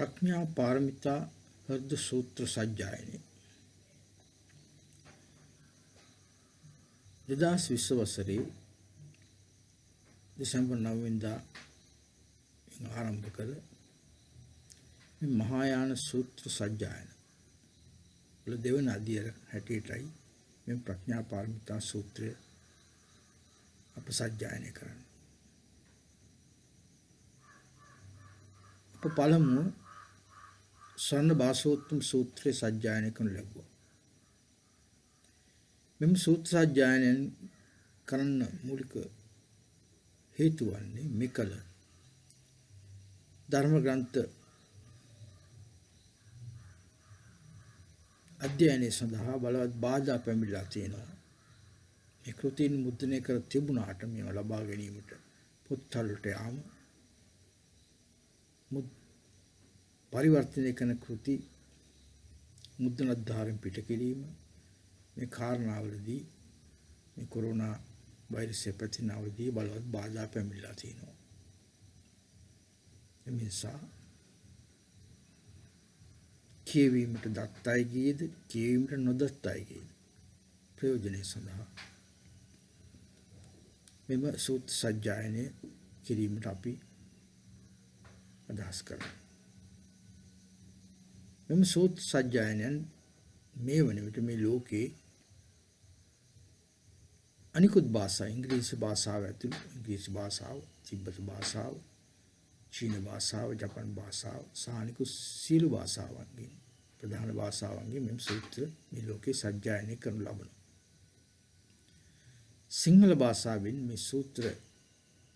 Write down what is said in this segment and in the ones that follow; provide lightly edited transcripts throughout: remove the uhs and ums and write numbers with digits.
ප්‍රඥා පාරමිතා හෘද සූත්‍ර සජ්ජායනය 2020 වසරේ දෙසැම්බර් 9 වෙනිදා ආරම්භ කළ මේ මහායාන සූත්‍ර සජ්ජායන වල දෙවන අධ්‍යයන හැටියටයි මේ ප්‍රඥා පාරමිතා සූත්‍රය අප සජ්ජායනය කරන්නේ. අප පළමුව ස්වර්ණ භාෂෝත්තම සූත්‍රය සජ්ජායනය කරනු ලැබුවා. මෙම සූත්‍ර සජ්ජායනයෙන් කරන්න මූලික හේතු වන්නේ මෙකල ධර්ම ග්‍රන්ථ අධ්‍යයනය සඳහා බලවත් බාධා පැමිණලා තියෙනවා. මේ කෘතීන් මුද්‍රණය කර තිබුණාට මේව ලබා ගැනීමට පොත්වලට යාම පරිවර්තනය කරන කෘති මුද්‍රණාධාරයෙන් පිට කිරීම මේ කාරණාවලදී මේ කොරෝනා වෛරසය ප්‍රතිනාවලදී බලවත් බාධා පැමිණලා තියෙනවා. එනිසා කියවීමට දත් අයගේද කියවීමට නොදත් අයගේද ප්‍රයෝජනය සඳහා මෙම සූත්‍ර සජ්ජායනය කිරීමට අපි අදහස් කරනවා. මෙම සූත්‍ර සජ්ජායනයන් මේ වන විට මේ ලෝකේ අනිකුත් භාෂා ඉංග්‍රීසි භාෂාව ඇතුළු ඉංග්‍රීසි භාෂාව, තිබ්බත භාෂාව, චීන භාෂාව, ජපන් භාෂාව සහ අනිකුත් සියලු භාෂාවන්ගෙන් ප්‍රධාන භාෂාවන්ගෙන් මෙම සූත්‍ර මේ ලෝකේ සජ්ජායනය කරනු ලබනවා. සිංහල භාෂාවෙන් මේ සූත්‍ර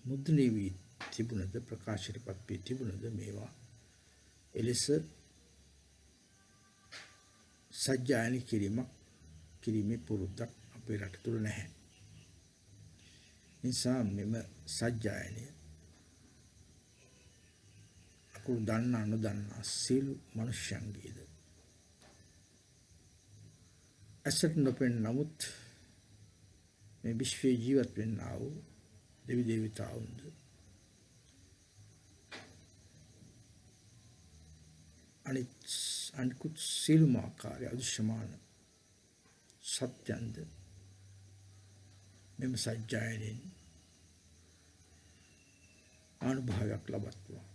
මුද්‍රණය වී තිබුණද ප්‍රකාශයටපත් වී තිබුණද මේවා එලෙස සජ්ජායනය කිරීමේ පුරුද්දක් අපේ රට තුළ නැහැ. නිසා මෙම සජ්ජායනය අකුරු දන්නා නොදන්නා සියලු මනුෂ්‍යයන්ගේද ඇසට නොපෙනෙන නමුත් මේ විශ්වයේ ජීවත් වෙන්නා වූ දෙවි දේවතාවුන්ද අනිකුත් සියලුම ආකාරය අදෘශ්‍යමාන සත්‍යන්ද මෙම සජ්ජායනයෙන් අනුභවයක් ලබත්වා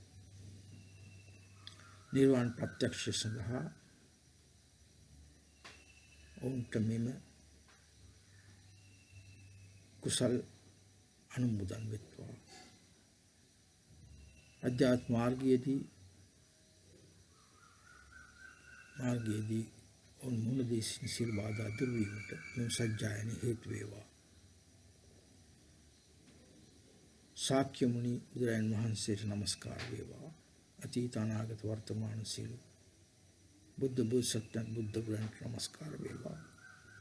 නිර්වාණ ප්‍රත්‍යක්ෂය සඳහා ඔවුන්ට මෙම කුසල් අනුමෝදන් වෙත්වා. අධ්‍යාත්ම මාර්ගයේදී ඔවුන් මුහුණ දී සිල් බාධා දුරු වීමට මෙම සජ්ජායනය හේතු වේවා. ශාක්‍ය මුනි බුදුරජාණන් වහන්සේට නමස්කාර වේවා. අතීත අනාගත වර්තමාන සියලු බුද්ධ බෝසත්යන් බුද්ධ ගුණන්ට නමස්කාර වේවා.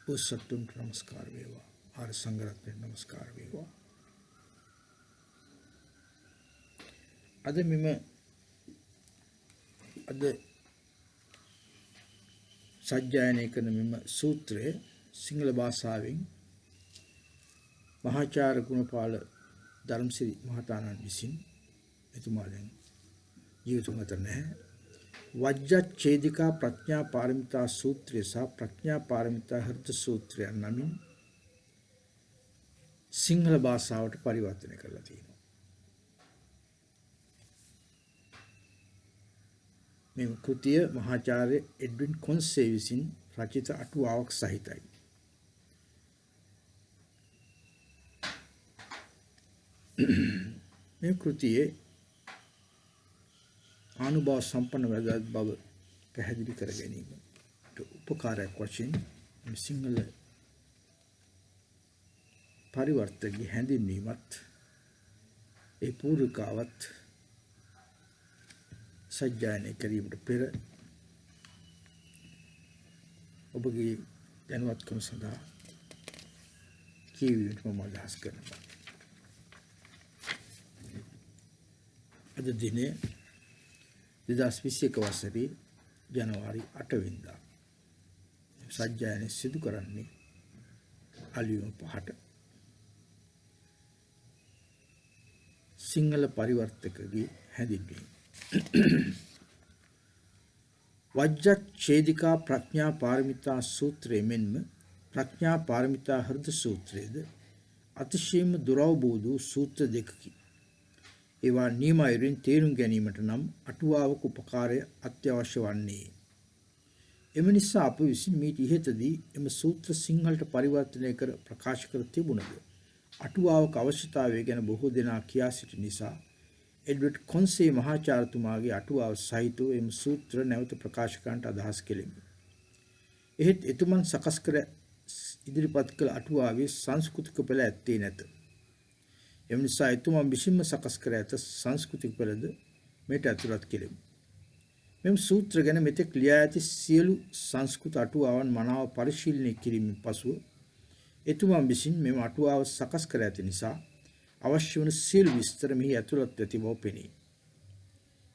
බෝසත්තුන්ට නමස්කාර වේවා. ආර්ය සංඝ රත්නයට නමස්කාර වේවා. අද සජ්ජායනය කරන මෙම සූත්‍රය සිංහල භාෂාවෙන් මහාචාර්ය ගුණපාල ධර්මසිරි මහතාණන් විසින් එතුමා දැන් ජීවිතුන් අතර නැහැ. වජ්ජච්ඡේදිකා ප්‍රඥා පාරමිතා සූත්‍රය සහ ප්‍රඥා පාරමිතා හෘද සූත්‍රය නමින් සිංහල භාෂාවට පරිවර්තනය කරලා තියෙනවා. මේ කෘතිය මහාචාර්ය එඩ්වින් කොන්සේ විසින් රචිත අටුවාවක් සහිතයි. මේ කෘතියේ ආනුභාව සම්පන්න වැදගත් බව පැහැදිලි කර ගැනීමට උපකාරයක් වශයෙන් සිංහල පරිවර්තකගේ හැඳින්වීමත් ඒ පූර්විකාවත් සජ්ජායනය කිරීමට පෙර ඔබගේ දැනුවත්කම සඳහා කියවීමට මම අදහස් කරනවා. අද දිනේ 2021 වසරේ ජනවාරි 8 වෙනිදා සජ්ජායනය සිදු කරන්නේ අලියුම 5ට සිංහල පරිවර්තකගේ හැඳින්වීම. වජ්ජච්ඡේදිකා ප්‍රඥා පාරමිතා සූත්‍රයේ මෙන්ම ප්‍රඥා පාරමිතා හෘද සූත්‍රයේද අතිශයින්ම දුරවබෝධ වූ සූත්‍ර දෙකකි. ඒවා නියමයෙන් තේරුම් ගැනීමට නම් අටුවාවක උපකාරය අත්‍යවශ්‍ය වන්නේ. එම නිසා අප විසින් මේ ඉහතදී එම සූත්‍ර සිංහලට පරිවර්තනය කර ප්‍රකාශ කර තිබුණද අටුවාවක අවශ්‍යතාවය ගැන බොහෝ දෙනා කියා සිටි නිසා එඩ්වඩ් කොන්සේ මහාචාර්යතුමාගේ අටුවාව සහිතව එම සූත්‍ර නැවත ප්‍රකාශ කරන්නට අදහස් කෙලෙමි. එහෙත් එතුමන් සකස් කර ඉදිරිපත් කළ අටුවාවේ සංස්කෘතික පෙළ ඇත්තේ නැත. එම නිසා එතුමන් විසින්ම සකස් කර ඇත සංස්කෘතික පෙළද මෙයට ඇතුළත් කෙලෙමි. මෙම සූත්‍ර ගැන මෙතෙක් ලියා ඇති සියලු සංස්කෘත අටුවාවන් මනාව පරිශීලනය කිරීමෙන් පසුව එතුමන් විසින් මෙම අටුවාව සකස් කර ඇති නිසා අවශ්‍ය වන සියලු විස්තර මෙහි ඇතුළත් ඇති බව පෙනේ.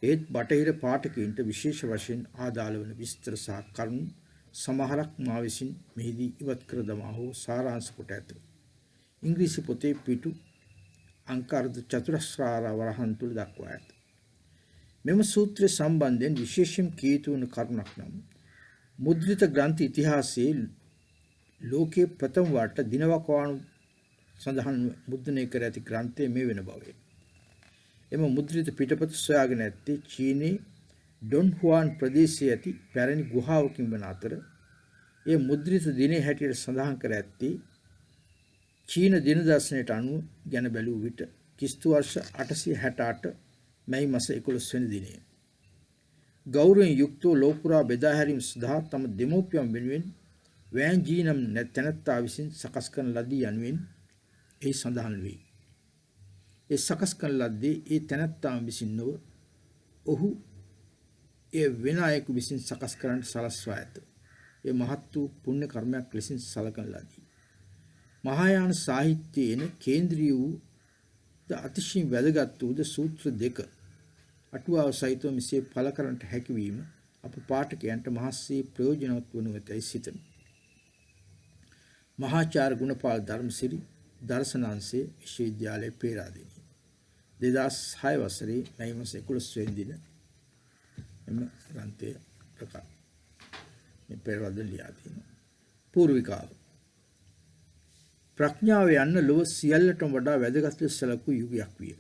ඒත් බටහිර පාඨකයින්ට විශේෂ වශයෙන් ආදාළ වන විස්තර සහ කරුණු සමහරක් මා විසින් මෙහිදී ඉවත් කර දමා හෝ සාරාංශ කොට ඇත. ඉංග්‍රීසි පොතේ පිටු අංක අර්ධ චතුරස්‍රාර වරහන් තුල දක්වා ඇත. මෙම සූත්‍රය සම්බන්ධයෙන් විශේෂයෙන් කිය යුතු වන කරුණක් නම් මුද්‍රිත ග්‍රන්ථ ඉතිහාසයේ ලෝකයේ ප්‍රථම වරට දිනවකවානු සඳහන් මුද්‍රණය කර ඇති ග්‍රන්ථය මේ වෙන බවය. එම මුද්‍රිත පිටපත සොයාගෙන ඇත්තේ චීනයේ ඩොන් හුවාන් ප්‍රදේශයේ ඇති පැරණි ගුහාවකින් වන අතර ඒ මුද්‍රිත දිනේ හැටියට සඳහන් කර ඇත්තේ චීන දින දර්ශනයට අනුව ගැන බැලූ විට ක්‍රිස්තු වර්ෂ 868 මැයි මාස 11 වෙනි දිනය. ගෞරවයෙන් යුක්තව ලෝපුරා බෙදා හැරීම සඳහා තම දෙමෝපියන් වෙනුවෙන් වෑන් ජී නම් තැනැත්තා විසින් සකස් කරන ලදී යනුවෙන් එහි සඳහන් වේ. ඒ සකස් කරන ලද්දේ ඒ තැනැත්තාම විසින් නොව ඔහු ඒ වෙන අයෙකු විසින් සකස් කරන්නට සලස්වා ඇත. ඒ මහත් වූ පුණ්‍ය කර්මයක් ලෙසින් සලකන ලදී. මහායාන සාහිත්‍යයේ එන කේන්ද්‍රීය වූ ද අතිශයින් වැදගත් වූ ද සූත්‍ර දෙක අටුවාව සහිතව මෙසේ පළ කරන්නට හැකිවීම අප පාඨකයන්ට මහත්සේ ප්‍රයෝජනවත් වනු ඇතැයි සිතමි. මහාචාර්ය ගුණපාල ධර්මසිරි දර්ශනාංශයේ විශ්වවිද්‍යාලයේ පේරාදෙණිය 2006 වසරේ මැයි මාස 11 වෙනි දින එම ග්‍රන්ථය ප්‍රකාශ මේ පේරාදෙණිය ලියා තිනවා. පූර්විකාව ප්‍රඥාව යන්න ලොව සියල්ලටම වඩා වැදගත් ලෙස සැලකූ යුගයක් විය.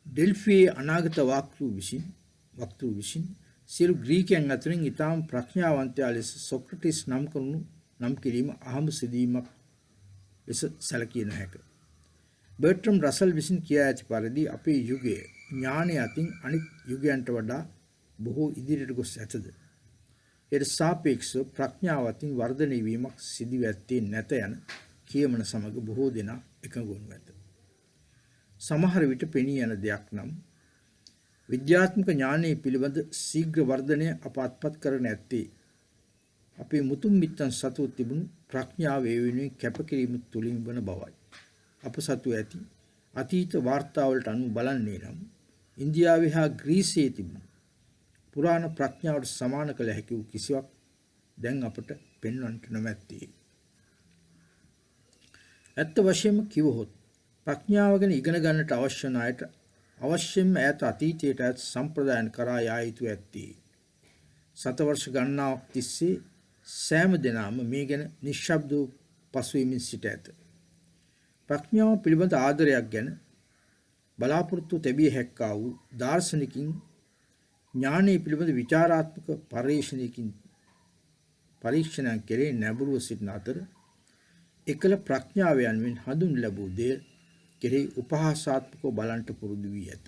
ඩෙල්ෆියේ අනාගත වක්තෘ විසින් සියලු ග්‍රීකයන් අතරින් ඊටාම් ප්‍රඥාවන්තයා ලෙස සොක්‍රටිස් නම් කිරීම අහඹ සිදුවීමක් ලෙස සැලකිය නොහැක. බර්ට්‍රම් රසල් විසින් කියා ඇති පරිදි අපේ යුගයේ ඥානය අතින් අනිත් යුගයන්ට වඩා බොහෝ ඉදිරියට ගොස් ඇතද එයට සාපේක්ෂව ප්‍රඥාව අතින් වර්ධනය වීමක් සිදුව ඇත්තේ නැත යන කියමන සමග බොහෝ දෙනා එකඟ වනු ඇත. සමහර විට පෙනී යන දෙයක් නම් විද්‍යාත්මක ඥානයේ පිළිබඳ ශීඝ්‍ර වර්ධනය අප අත්පත් කරන ඇත්තේ අපේ මුතුන් මිත්තන් සතුව තිබුණු ප්‍රඥාව වෙනුවෙන් කැපකිරීම තුළින් වන බවයි. අප සතුව ඇති අතීත වාර්තාවලට අනුව බලන්නේ නම් ඉන්දියාවේ හා ග්‍රීසයේ තිබුණු පුරාණ ප්‍රඥාවට සමාන කළ හැකි වූ කිසිවක් දැන් අපට පෙන්වන්නට නොමැත්තේ. ඇත්ත වශයෙන්ම කිවහොත් ප්‍රඥාව ගැන ඉගෙන ගන්නට අවශ්‍ය වන අයට අවශ්‍යයෙන්ම ඈත අතීතයට ඈත සම්ප්‍රදායන් කරා යා යුතු ඇත්තේ. සතවර්ෂ ගණනාවක් තිස්සේ සෑම දෙනාම මේ ගැන නිශ්ශබ්දව පසුවීමෙන් සිට ඇත. ප්‍රඥාව පිළිබඳ ආදරයක් ගැන බලාපොරොත්තු තැබිය හැක්කා වූ දාර්ශනිකින් ඥානයේ පිළිබඳ විචාරාත්මක පරීක්ෂණයන් කෙරේ නැඹුරුව සිටින අතර එකල ප්‍රඥාව යනුවෙන් හඳුන් ලැබූ දේ කෙරෙහි උපහාසාත්මකව බලන්ට පුරුදු වී ඇත.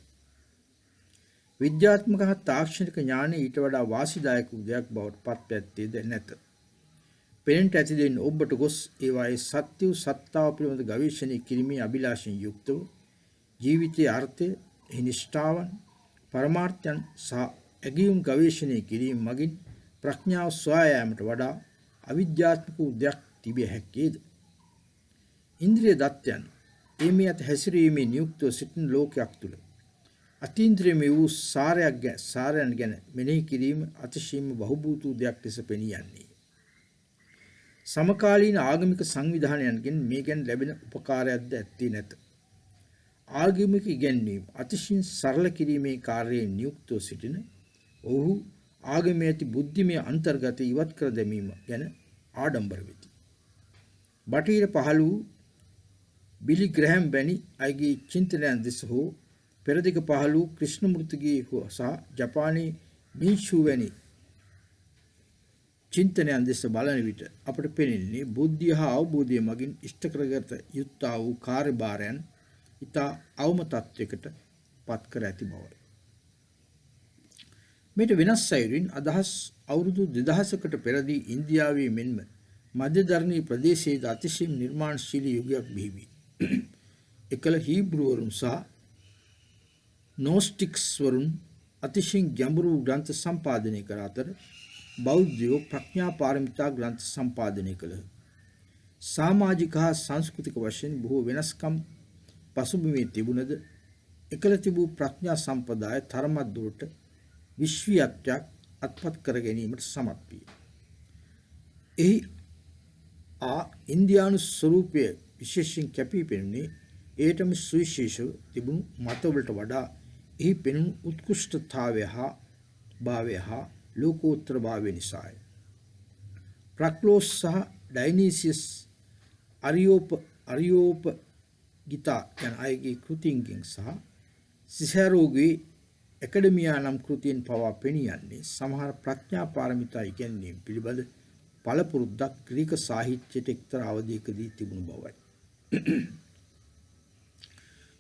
විද්‍යාත්මක හා තාක්ෂණික ඥානය ඊට වඩා වාසිදායක දෙයක් බවට පත් ඇත්තේද නැත. පෙනෙන්ට ඇති දෙයින් ඔබට ගොස් ඒවායේ සත්‍ය වූ සත්තාව පිළිබඳ ගවේෂණය කිරීමේ අභිලාෂයෙන් යුක්තව ජීවිතයේ අර්ථය, නිෂ්ඨාවන්, පරමාර්ථයන් සහ ඇගීම් ගවේෂණය කිරීම මගින් ප්‍රඥාව සොයා යාමට වඩා අවිද්‍යාත්මක දෙයක් තිබිය හැකියේද? ඉන්ද්‍රිය දත්තයන් මේ අත හැසිරීමේ නියුක්තව සිටින ලෝකයක් තුළ අතීන්ද්‍රියමය වූ සාරයන් ගැන මෙනෙහි කිරීම අතිශයින්ම බහුබූත වූ දෙයක් ලෙස පෙනී යන්නේ. සමකාලීන ආගමික සංවිධානයන්ගෙන් මේ ගැන ලැබෙන උපකාරයක්ද ඇත්තේ නැත. ආගමික ඉගැන්වීම අතිශයින් සරල කිරීමේ කාර්යයෙන් නියුක්තව සිටින ඔහු ආගමේ ඇති බුද්ධිමය අන්තර්ගතය ඉවත් කර දැමීම ගැන ආඩම්බර වෙති. බටහිර පහළ වූ බිලි ග්‍රැහම් වැනි අයගේ චින්තනයන් දෙස හෝ පෙරදිග පහළ වූ ක්‍රිෂ්ණමූර්තිගේ සහ ජපානයේ මින්ෂූ වැනි චින්තනයන් දෙස බලන විට අපට පෙනෙන්නේ බුද්ධිය හා අවබෝධය මගින් ඉෂ්ට කරගත යුත්තා වූ කාර්යභාරයන් ඉතා අවම තත්වයකට පත් කර ඇති බවයි. මේට වෙනස් අයුරින් අදහස් අවුරුදු 2000කට පෙරදී ඉන්දියාවේ මෙන්ම මධ්‍යධරණී ප්‍රදේශයේ අතිශයින් නිර්මාණශීලී යුගයක් බිහි වී එකල හීබ්‍රුවරුන් සහ නෝස්ටික්ස් වරුන් අතිශයින් ගැඹුරු ග්‍රන්ථ සම්පාදනය කර අතර බෞද්ධයෝ ප්‍රඥා පාරමිතා ග්‍රන්ථ සම්පාදනය කළහ. සමාජික හා සංස්කෘතික වශයෙන් බොහෝ වෙනස්කම් පසුබිමේ තිබුණද එකල තිබූ ප්‍රඥා සම්පදාය තරමක් දුරට විශ්වීයත්වයක් අත්පත් කර ගැනීමට සමත් විය. එහි ඉන්දියානු ස්වරූපය විශේෂයෙන් කැපී පෙනුනේ ඒටම සුවිශේෂව තිබුණු මතවලට වඩා එහි පෙනුණු උත්කෘෂ්ඨතාවය හා භාවය හා ලෝකෝත්තර භාවය නිසාය. ප්‍රක්ලෝස් සහ ඩයිනීසියස් අරියෝප ගීතා යන අයගේ කෘතීන්ගෙන් සහ සිසරෝගේ ඇකඩමියා නම් කෘතියෙන් පවා පෙනී යන්නේ සමහර ප්‍රඥා පාරමිතා ඉගැන්වීම් පිළිබඳ පළපුරුද්දක් ග්‍රීක සාහිත්‍යයට එක්තරා අවධියකදී තිබුණු බවයි.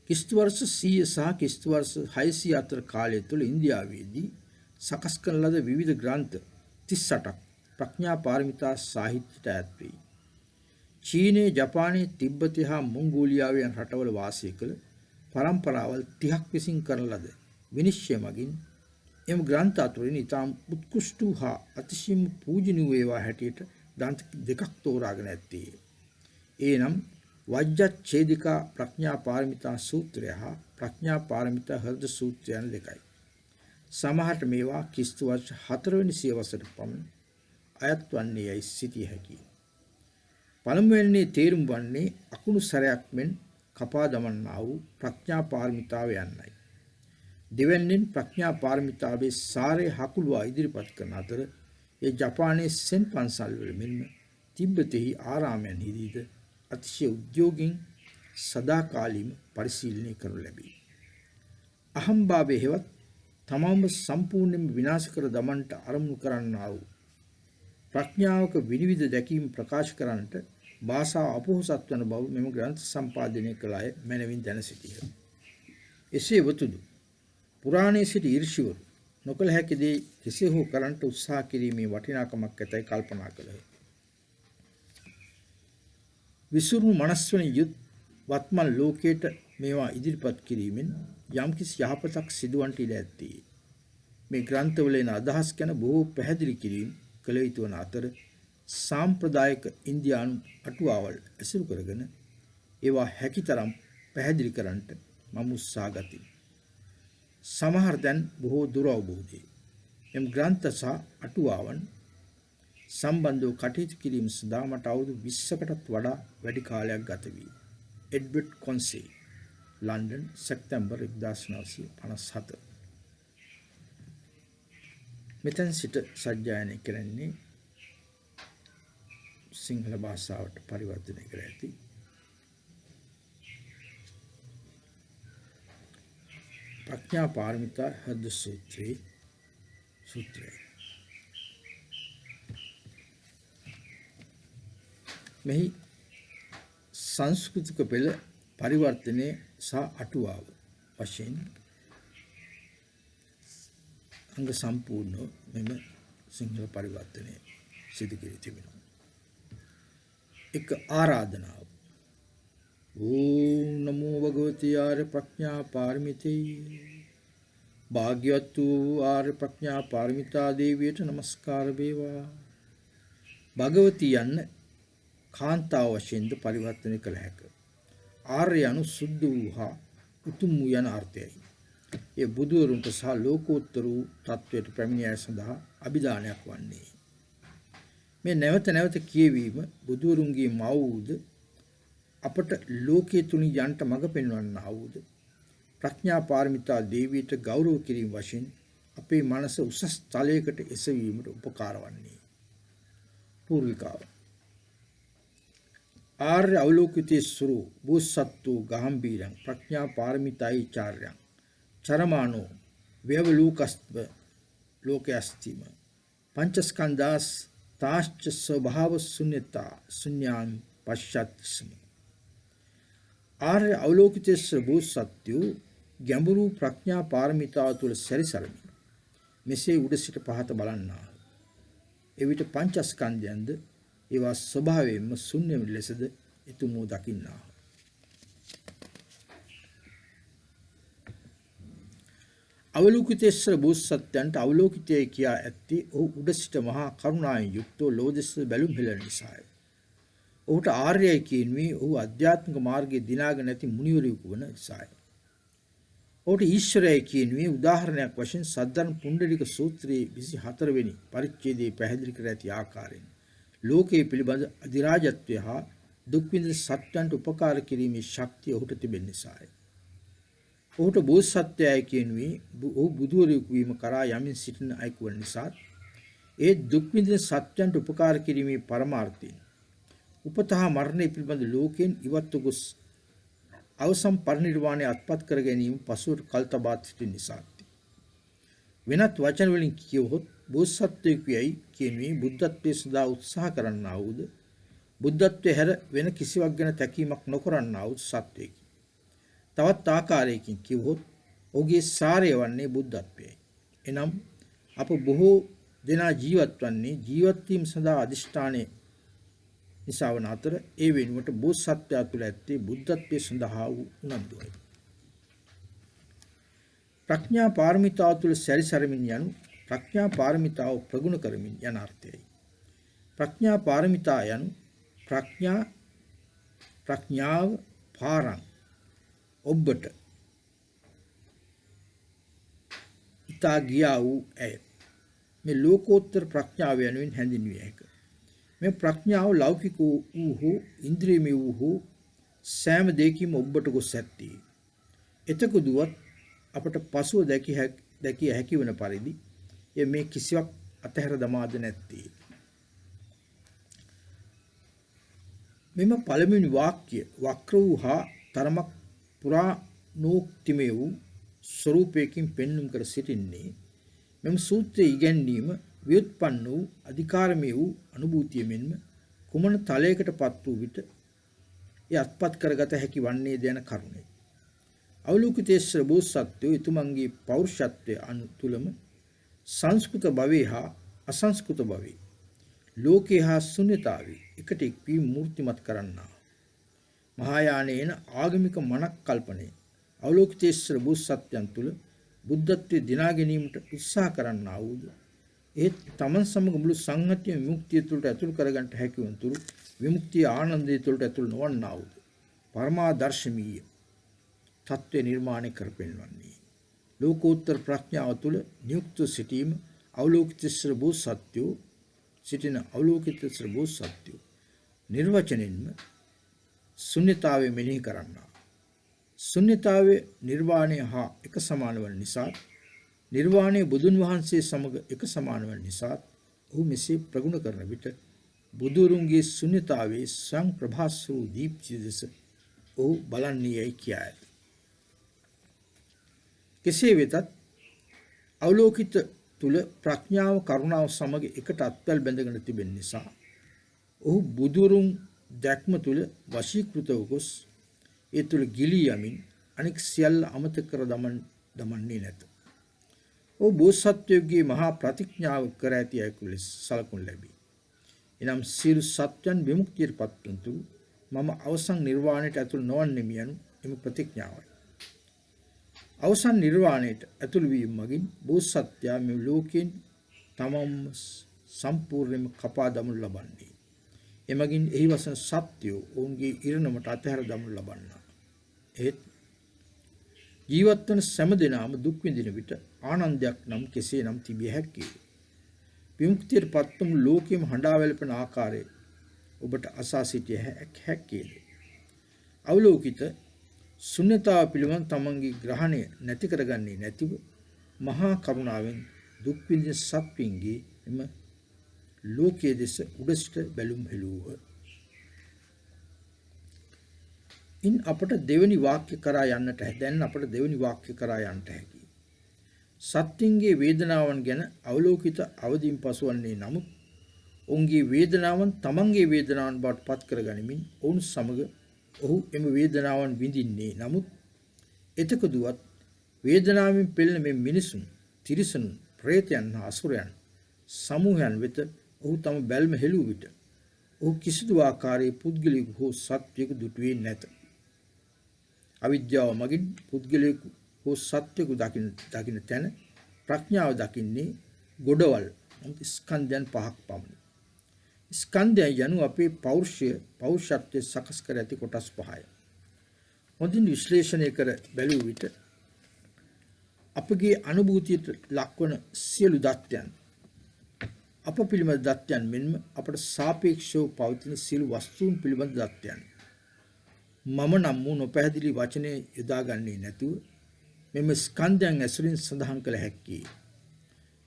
ක්‍රිස්තු වර්ෂ 100 සහ ක්‍රිස්තු වර්ෂ 600 අතර කාලය තුළ ඉන්දියාවේදී සකස් කරන ලද විවිධ ග්‍රන්ථ 38ක් ප්‍රඥා පාරමිතා සාහිත්‍යයට ඈත් වේ. චීනයේ, ජපානයේ, තිබ්බතයේ හා මොංගෝලියාවේ යන රටවල වාසය කළ පරම්පරාවල් 30ක් විසින් කරන ලද විනිශ්චය මගින් එම ග්‍රන්ථ අතුරින් ඉතාම උත්කෘෂ්ට හා අතිශයින්ම පූජනීය ඒවා හැටියට ග්‍රන්ථ දෙකක් තෝරාගෙන ඇත්තේ. ඒ නම් වජ්ජච්ඡේදිකා ප්‍රඥා පාරමිතා සූත්‍රය හා ප්‍රඥා පාරමිතා හෘද සූත්‍රය යන දෙකයි. සමහරට මේවා ක්‍රිස්තු වර්ෂ 4 වෙනි සියවසට පමණ අයත් වන්නේ යයි සිටිය හැකියි. පළමුවෙනි තේරුම් වන්නේ අකුණු සැරයක් මෙන් කපා දමන්නා වූ ප්‍රඥා පාරමිතාව යන්නයි. දෙවැන්නෙන් ප්‍රඥා පාරමිතාවේ සාරය හකුළුවා ඉදිරිපත් කරන අතර ඒ ජපානයේ සෙන් පන්සල් වල මෙන්ම තිබ්බතෙහි ආරාමයන්හිදීද අතිශය උද්‍යෝගින් සදාකාලීන පරිශීලනය කරනු ලැබේ. අහම්භාවයේ හෙවත් තමම සම්පූර්ණයෙන්ම විනාශ කර දමන්නට අරමුණු කරන්නා වූ ප්‍රඥාවක විවිධ දැකීම් ප්‍රකාශ කරන්නට භාෂාව අපොහසත් වන බව මෙම ග්‍රන්ථ සම්පාදනය කළ අය මැනවින් දැන සිටියහ. එසේ වතුදු පුරාණයේ සිට ඍෂිවරු නොකළ හැකි දේ කෙසේ හෝ කරන්නට උත්සාහ කිරීමේ වටිනාකමක් ඇතැයි කල්පනා කළහ. විසුරුණු මනස්වන යුත් වත්මන් ලෝකයට මේවා ඉදිරිපත් කිරීමෙන් යම්කිසි යහපතක් සිදුවන්නට ඉඩ ඇත්තේ. මේ ග්‍රන්ථවල එන අදහස් ගැන බොහෝ පැහැදිලි කිරීම කළ යුතු වන අතර සාම්ප්‍රදායික ඉන්දියානු අටුවාවල් ඇසුරු කරගෙන ඒවා හැකිතරම් පැහැදිලි කරන්නට මම උත්සාහ ගතිමි. සමහර දැන් බොහෝ දුරවබෝධයි. එම් ග්‍රන්ථ සහ අටුවාවන් සම්බන්ධව කටයුතු කිරීම සඳහා මට අවුරුදු 20කටත් වඩා වැඩි කාලයක් ගත වී. එඩ්වර්ඩ් කොන්සේ, ලන්ඩන්, සැප්තැම්බර් 1957. මෙතන සිට සජ්ජායනය කරන්නේ සිංහල භාෂාවට පරිවර්තනය කර ඇති ප්‍රඥා පාරමිතා හෘද සූත්‍රය. මෙහි සංස්කෘතික පෙළ පරිවර්තනය සහ අටුවාව වශයෙන් අංග සම්පූර්ණ මෙම සිංහල පරිවර්තනය සිදු කර තිබෙනවා. එක ආරාධනාව. ඕම් නමෝ භගවති ආර්ය ප්‍රඥා පාරමිතේ භාග්‍යවත් වූ ආර්ය ප්‍රඥා පාරමිතා දේවියට নমස්කාර වේවා. භගවති යන්න කාන්තාව වශයෙන්ද පරිවර්තනය කළ හැක. ආර්ය anu සුද්ධ වූ හා උතුම් වූ යන අර්ථයයි. ඒ බුදුවරුන්ට සහ ලෝකෝත්තර වූ තත්වයට පැමිණිය සඳහා අභිදානයක් වන්නේ. මේ නැවත නැවත කියවීම බුදුවරුන්ගේ මව්ද අපට ලෝකයේ තුලින් යන්ට මඟ පෙන්වන්නා වූද ප්‍රඥා පාරමිතා දේවියට ගෞරව කිරීම වශයෙන් අපේ මනස උසස් තලයකට එසවීමට උපකාර වන්නේ. පූර්විකාව ආර්ය අවලෝකිතේ සුරු බෝසත්තු ගාම්භීරං ප්‍රඥා පාරමිතයි චාර්යං චරමානෝ වේවලූකස්ව ලෝකයස්තිම පංචස්කන්ධාස් තාශ්ච ස්වභාව ශුන්‍යතා ශුන්‍යාන් පශ්චාත්ස්මි. ආර්ය අවලෝකිතේ බෝසත්තු ගැඹුරු ප්‍රඥා පාරමිතාව තුළ සැරිසරමි. මෙසේ උඩ සිට පහත බලන්නා. එවිට පංචස්කන්ධයන්ද ඒවා ස්වභාවයෙන්ම ශුන්‍ය ලෙසද එතුමෝ දකින්නා. අවලෝකිතේශ්වර බෝසත්යන්ට අවලෝකිතය කියා ඇත්තේ ඔහු උඩ සිට මහා කරුණාවෙන් යුක්තව ලෝදෙස බැලුම් හෙළන නිසාය. ඔහුට ආර්යයි කියනුවේ ඔහු ආධ්‍යාත්මික මාර්ගයේ දිනාගෙන නැති මුනිවරයෙකු වන නිසාය. ඔහුට ඊශ්වරයයි කියනුවේ උදාහරණයක් වශයෙන් සද්ධර්ම පුණ්ඩලික සූත්‍රයේ 24 වෙනි පරිච්ඡේදයේ පැහැදිලි කර ඇති ආකාරයෙන් ලෝකයේ පිළිබඳ අධිරාජත්වය හා දුක් විඳින සත්‍යයන්ට උපකාර කිරීමේ ශක්තිය ඔහුට තිබෙන නිසාය. ඔහුට බෝසත්යයි කියනුවේ ඔහු බුදුවරයෙකු වීම කරා යමින් සිටින අයෙකු වන නිසා ඒ දුක් විඳින සත්‍යයන්ට උපකාර කිරීමේ පරමාර්ථයෙන් උපතහා මරණය පිළිබඳ ලෝකයෙන් ඉවත්ව ගොස් අවසම් පරිනිර්වාණය අත්පත් කර ගැනීම පසුවට කල් තබා සිටින නිසාත්. වෙනත් වචන වලින් කියවහොත් බෝසත්වයෙකු යයි කියනුවේ බුද්ධත්වයේ සදා උත්සාහ කරන්නා වූද බුද්ධත්වයේ හැර වෙන කිසිවක් ගැන තැකීමක් නොකරන්නා වූ සත්වයෙකි. තවත් ආකාරයකින් කියවහොත් ඔහුගේ සාරය වන්නේ බුද්ධත්වයයි. එනම් අප බොහෝ දෙනා ජීවත් වන්නේ ජීවත් වීම සඳහා අදිෂ්ඨානයේ නිසා වන අතර ඒ වෙනුවට බෝසත්ත්වයා තුළ ඇත්තේ බුද්ධත්වයේ සඳහා වූ උනන්දුවයි. ප්‍රඥා පාරමිතාව තුළ සැරිසරමින් යනු ප්‍රඥා පාරමිතාව ප්‍රගුණ කරමින් යන අර්ථයයි. ප්‍රඥා පාරමිතා යනු ප්‍රඥාව පාරං ඔබට ඉතා ගියා වූ ඇය. මේ ලෝකෝත්තර ප්‍රඥාව යනුවෙන් හැඳින්විය හැකිය. මේ ප්‍රඥාව ලෞකික වූ හෝ ඉන්ද්‍රියමය වූ හෝ සෑම දෙයකින්ම ඔබට ගොස් ඇත්තේ. එතකොදුවත් අපට පසුව දැකිය හැකි වන පරිදි මේ කිසිවක් අතහැර දමාද නැත්තේ. මෙම පළමුවෙනි වාක්‍ය වක්‍ර වූ හා තරමක් පුරාණෝක්තිමය වූ ස්වරූපයකින් පෙන්눔 කර සිටින්නේ මෙම සූත්‍රයේ ඉගැන්වීම ව්‍යුත්පන්න වූ අධිකාරමය වූ අනුභූතිය මෙන්ම කුමන තලයකටපත් වූ විට ඒ අත්පත් කරගත හැකි වන්නේ ද යන කරුණයි. අවලෝකිතේශ්වර බෝසත්වෝ එතුමන්ගේ පෞරුෂත්වයේ අනුතුලම සංස්කෘත භවයේ හා අසංස්කෘත භවයේ ලෝකේ හා ශුන්‍යතාවේ එකට එක්වී මූර්තිමත් කරන්නා. මහායානේන ආගමික මනක් කල්පනයේ අවලෝකිතේශ්වර බෝසත්යන් තුල බුද්ධත්වයේ දිනා ගැනීමට උත්සාහ කරන්නා වූද ඒත් තමන් සමග මුළු සංහතිය විමුක්තිය තුළට ඇතුළු කරගන්නට හැකි වුණතුරු විමුක්තිය ආනන්දය තුළට ඇතුළු නොවන්නා වූද පරමාදර්ශමීය තත්ත්වය නිර්මාණය කර පෙන්වන්නේ. ලෝකෝත්තර ප්‍රඥාව තුළ නියුක්ත සිටීම අවලෝකිතේශ්වර බෝසත්වෝ සිටින අවලෝකිතේශ්වර බෝසත්වෝ නිර්වචනෙන්ම ශුන්‍යතාවය මෙනෙහි කරන්නා. ශුන්‍යතාවය නිර්වාණය හා එක සමාන වන නිසා නිර්වාණය බුදුන් වහන්සේ සමග එක සමාන වන නිසා ඔහු මෙසේ ප්‍රගුණ කරන විට බුදුරුන්ගේ ශුන්‍යතාවයේ ස්වයං ප්‍රභාස්වූ දීප්තිය දෙස ඔහු බලන්නේ යයි කියයි. කෙසේ වෙතත් අවලෝකිත තුල ප්‍රඥාව කරුණාව සමග එකට අත්වැල් බැඳගෙන තිබෙන නිසා ඔහු බුදුරුන් දැක්ම තුල වශීකృతව ගොස් ඒ තුල ගිලී යමින් අනික් සියල්ල අමතක කර දමන්නේ නැත. ඔහු බෝසත්වයෙකුගේ මහා ප්‍රතිඥාව කර ඇති අයෙකු ලෙස සලකුණු ලැබේ. එනම් සියලු සත්‍යයන් විමුක්තියට පත් වුණු මම අවසන් නිර්වාණයට ඇතුළු නොවන්නේ යනු එම ප්‍රතිඥාවයි. අවසන් නිර්වාණයට ඇතුළු වීම මගින් බෝසත්යා මේ ලෝකයෙන් තමම සම්පූර්ණයෙන්ම කපා දමනු ලබන්නේ. එමගින් එහි වසන සත්‍යෝ ඔවුන්ගේ ඉරණමට අතහැර දමනු ලබන්නා. ඒත් ජීවත් වන සෑම දිනම දුක් විඳින විට ආනන්දයක් නම් කෙසේනම් තිබිය හැකියි. විමුක්තියට පත්වම ලෝකෙම හඬා වැළපෙන ආකාරය ඔබට අසා සිටිය හැකියිද? අවලෝකිත ශුන්‍යතාව පිළිබඳ තමන්ගේ ග්‍රහණය නැති කරගන්නේ නැතිව මහා කරුණාවෙන් දුක් විඳින සත්වින්ගේ එම ලෝකයේ දෙස උඩසිට බැලුම් හෙළුවහ. ඉන් අපට දෙවනි වාක්‍ය කරා යන්නට දැන් අපට දෙවනි වාක්‍ය කරා යන්නට හැකියි. සත්වින්ගේ වේදනාවන් ගැන අවලෝකිත අවදීන් පසුවන්නේ නමුත් ඔවුන්ගේ වේදනාවන් තමන්ගේ වේදනාවන් බවට පත් කරගනිමින් ඔවුන් සමග ඔහු එම වේදනාවන් විඳින්නේ. නමුත් එතකදුවත් වේදනාවෙන් පෙළෙන මේ මිනිසුන්, තිරිසනුන්, ප්‍රේතයන් හා අසුරයන් සමූහයන් වෙත ඔහු තම බැල්ම හෙළුව විට ඔහු කිසිදු ආකාරයේ පුද්ගලයෙකු හෝ සත්වයෙකු දුටුවේ නැත. අවිද්‍යාව මගින් පුද්ගලයෙකු හෝ සත්වයෙකු දකින්න තැන ප්‍රඥාව දකින්නේ ගොඩවල් ස්කන්ධයන් පහක් පමණි. ස්කන්ධය යනු අපේ පෞරුෂත්වයේ සකස් කර ඇති කොටස් පහය. හොඳින් විශ්ලේෂණය කර බැලුව විට අපගේ අනුභූතියට ලක්වන සියලු දත්තයන් අප පිළිබඳ දත්තයන් මෙන්ම අපට සාපේක්ෂව පවතින සියලු වස්තුන් පිළිබඳ දත්තයන් මම නම් වූ නොපැහැදිලි වචනය යොදාගන්නේ නැතුව මෙම ස්කන්ධයන් ඇසුරින් සඳහන් කළ හැක්කේ.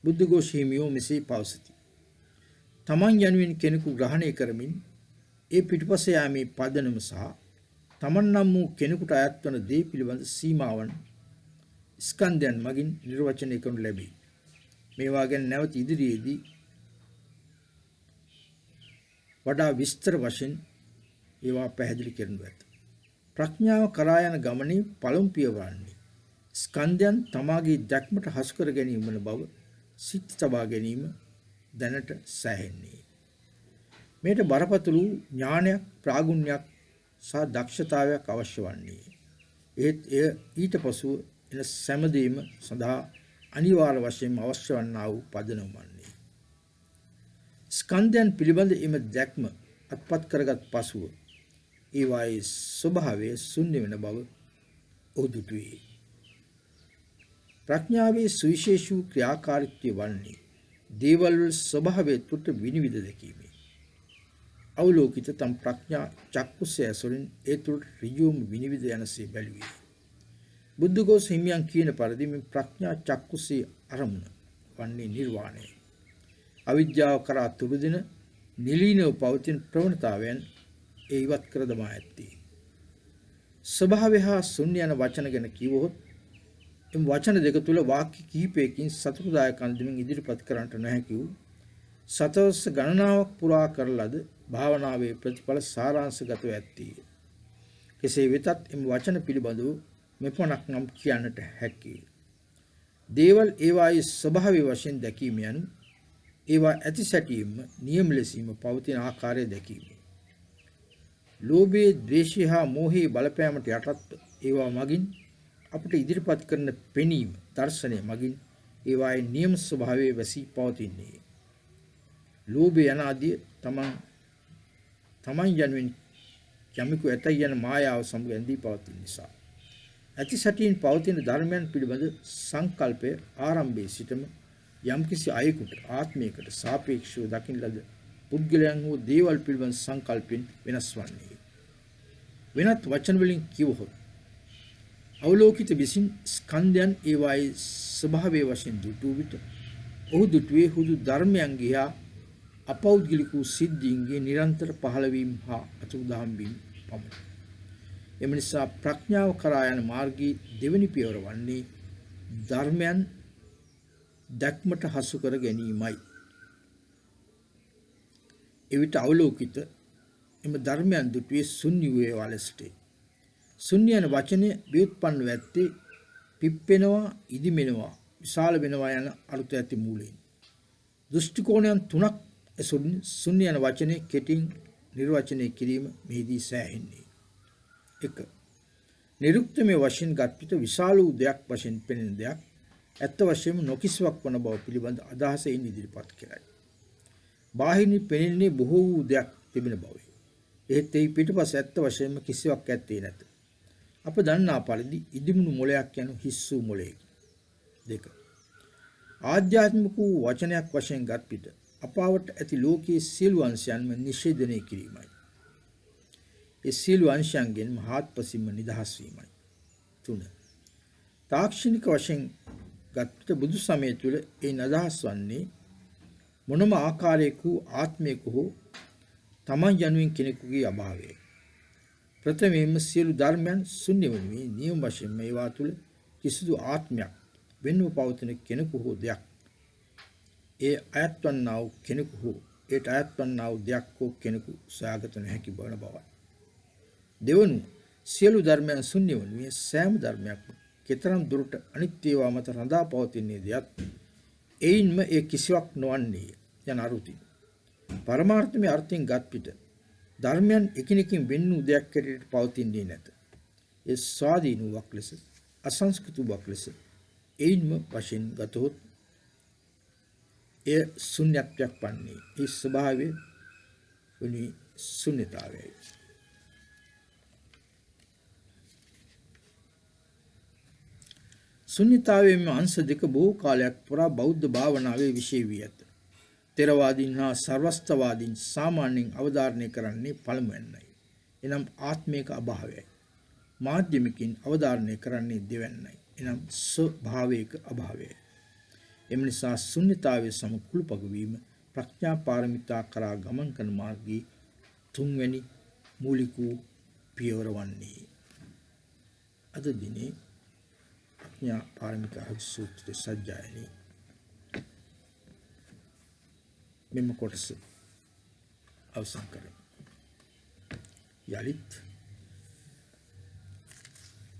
බුද්ධඝෝෂ හිමියෝ මෙසේ පවසති. තමන් යනුවෙන් කෙනෙකු ග්‍රහණය කරමින් ඒ පිටුපස යාමේ පදනම සහ තමන් නම් වූ කෙනෙකුට අයත් වන දේ පිළිබඳ සීමාවන් ස්කන්ධයන් මගින් නිර්වචනය කරනු ලැබේ. මේවා ගැන නැවත ඉදිරියේදී වඩා විස්තර වශයෙන් ඒවා පැහැදිලි කරනු ඇත. ප්‍රඥාව කරා යන ගමනේ පළමු පියවරන්නේ ස්කන්ධයන් තමාගේ දැක්මට හසු කර ගැනීම වන බව සිත් තබා ගැනීම දැනට සෑහෙන්නේ. මේට බරපතල ඥානයක්, ප්‍රාගුණ්‍යයක් සහ දක්ෂතාවයක් අවශ්‍ය වන්නේ. ඒත් එය ඊට පසුව එන සෑමදීම සඳහා අනිවාර්ය වශයෙන්ම අවශ්‍ය වන්නා වූ පදනම වන්නේ. ස්කන්ධයන් පිළිබඳ එම දැක්ම අත්පත් කරගත් පසුව ඒවායේ ස්වභාවය ශුන්‍ය වෙන බව ඔහු දුටුවේ. ප්‍රඥාවේ සුවිශේෂී ක්‍රියාකාරීත්වය වන්නේ දේවල් වල ස්වභාවය තුට විනිවිද දැකීමයි. අවලෝකිත තම් ප්‍රඥා චක්කුසය ඇසුරින් ඒ තුට ඍජුවම විනිවිද යනසේ බැලුවේ. බුද්ධඝෝෂ හිමියන් කියන පරිදි මේ ප්‍රඥා චක්කුසේ අරමුණ වන්නේ නිර්වාණය. අවිද්‍යාව කරා තුරුදින නිලීනව පවතින ප්‍රවණතාවයන් ඒ ඉවත් කර දමා ඇත්තේ. ස්වභාවය හා ශුන්‍ය යන වචන ගැන කිව්වොත් එම් වචන දෙක තුල වාක්‍ය කිහිපයකින් සතුටුදායක අන්දමින් ඉදිරිපත් කරන්නට නොහැකි වූ සතවර්ෂ ගණනාවක් පුරා කරලද භාවනාවේ ප්‍රතිඵල සාරාංශගතව ඇත්තේ. කෙසේ වෙතත් එම් වචන පිළිබඳව මෙපමණක් නම් කියන්නට හැකියි. දේවල් ඒවායේ ස්වභාවය වශයෙන් දැකීම යනු ඒවා ඇති සැටියෙන්ම නියම ලෙසින්ම පවතින ආකාරය දැකීම. ලෝභයේ, ද්වේෂයේ හා මෝහයේ බලපෑමට යටත්ව ඒවා මගින් අපට ඉදිරිපත් කරන පෙනීම, දර්ශනය මගින් ඒවායේ නියම ස්වභාවය වැසී පවතින්නේ. ලෝභය යන ආදිය තමන් යනුවෙන් යමෙකු ඇතයි යන මායාව සමග ඇඳී පවතින නිසා. ඇති සැටියෙන් පවතින ධර්මයන් පිළිබඳ සංකල්පය ආරම්භයේ සිටම යම්කිසි අයෙකුට ආත්මයකට සාපේක්ෂව දකින ලද පුද්ගලයන් වූ දේවල් පිළිබඳ සංකල්පෙන් වෙනස් වන්නේ. වෙනත් වචන වලින් කිවහොත් අවලෝකිත විසින් ස්කන්ධයන් ඒවායේ ස්වභාවය වශයෙන් දුටු විට ඔහු දුටුවේ හුදු ධර්මයන්ගේ හා අපෞද්ගලික වූ සිද්ධීන්ගේ නිරන්තර පහළවීම හා අතුරුදහන් වීම පමණයි. එම නිසා ප්‍රඥාව කරා යන මාර්ගයේ දෙවැනි පියවර වන්නේ ධර්මයන් දැක්මට හසු කර ගැනීමයි. එවිට අවලෝකිත එම ධර්මයන් දුටුවේ ශුන්‍ය වූ ඒවා ලෙසට. ශුන්‍ය යන වචනේ ව්‍යුත්පන්න වෙත්තේ පිප්පෙනවා, ඉදිමෙනවා, විශාල වෙනවා යන අර්ථ ඇති මූලයෙන්. දෘෂ්ටි කෝණයන් තුනක් ඇසුරින් ශුන්‍ය යන වචනේ කෙටින් නිර්වචනය කිරීම මෙහිදී සෑහෙන්නේ. 1. නිරුක්තමය වශයෙන් ගත් විට විශාල වූ දෙයක් වශයෙන් පෙනෙන දෙයක් ඇත්ත වශයෙන්ම නොකිසිවක් වන බව පිළිබඳ අදහසෙන් ඉදිරිපත් කරයි. බාහිරින් පෙනෙන්නේ බොහෝ වූ දෙයක් තිබෙන බවයි. එහෙත් ඒ පිටුපස ඇත්ත වශයෙන්ම කිසිවක් ඇත්තේ නැත. අප දන්නා පරිදි ඉදිමුණු මොලයක් යනු හිස් වූ මොලයකි. 2. ආධ්‍යාත්මික වූ වචනයක් වශයෙන් ගත් විට අපාවට ඇති ලෝකයේ සියලු අංශයන්ම නිෂේධනය කිරීමයි. ඒ සියලු අංශයන්ගෙන් හාත්පසින්ම නිදහස් වීමයි. 3. තාක්ෂණික වශයෙන් ගත් බුදු සමය තුළ ඒ අදහස් වන්නේ මොනම ආකාරයක ආත්මයක හෝ තමන් යනුවෙන් කෙනෙකුගේ අභාවය. ප්‍රථමයෙන්ම සියලු ධර්මයන් ශුන්‍ය වනුයේ නියම වශයෙන් මේවා තුළ කිසිදු ආත්මයක් වෙනව පවතින කෙනෙකු හෝ දෙයක් ඒ අයත්වන්නා වූ කෙනෙකු හෝ ඒට අයත්වන්නා වූ දෙයක් හෝ කෙනෙකු සොයාගත නොහැකි බව බවයි. දෙවනුව සියලු ධර්මයන් ශුන්‍ය වනුයේ සෑම ධර්මයක්ම කෙතරම් දුරට අනිත්‍ය ඒවා මත රඳා පවතින්නේ දෙයක් එයින්ම ඒ කිසිවක් නොවන්නේ යන අරුතින් පරමාර්ථමය අර්ථයෙන් ගත් පිට ධර්මයන් එකිනෙකින් වෙන් වූ දෙයක් හැටියට පවතින්නේ නැත. ඒ ස්වාධීන වූවක් ලෙස අසංස්කෘත වූවක් ලෙස එයින්ම වශයෙන් ගතහොත් ඒ ශුන්‍යත්වයක් පන්නේ ඒ ස්වභාවය වුණි ශුන්‍යතාවයයි. ශුන්‍යතාවයේම අංශ දෙක බොහෝ කාලයක් පුරා බෞද්ධ භාවනාවේ විෂය වී ඇත. තෙරවාදීන් හා සර්වස්තවාදීන් සාමාන්‍යයෙන් අවධාරණය කරන්නේ පළමුවැන්නයි. එනම් ආත්මික අභාවයයි. මාධ්‍යමිකින් අවධාරණය කරන්නේ දෙවැන්නයි. එනම් ස්වභාවික අභාවයයි. එම නිසා ශුන්‍යතාවයේ සමකුළුපග වීම ප්‍රඥා පාරමිතා කරා ගමන් කරන මාර්ගයේ තුන්වැනි මූලික පියවර වන්නේ. අද දිනේ ප්‍රඥා පාරමිතා සූත්‍ර සජ්ජායනයේ මෙම කොටස අවසන් කරමු. යලිත්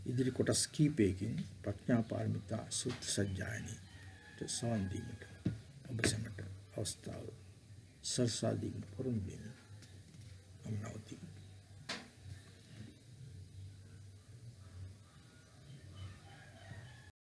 ඉදිරි කොටස් කීපයකින් ප්‍රඥා පාරමිතා සූත්‍ර සජ්ජායනයේ සවන් දීමට ඔබ සැමට අවස්ථාව සල්සා දීම පොරොන්දු වෙන නවතිමු.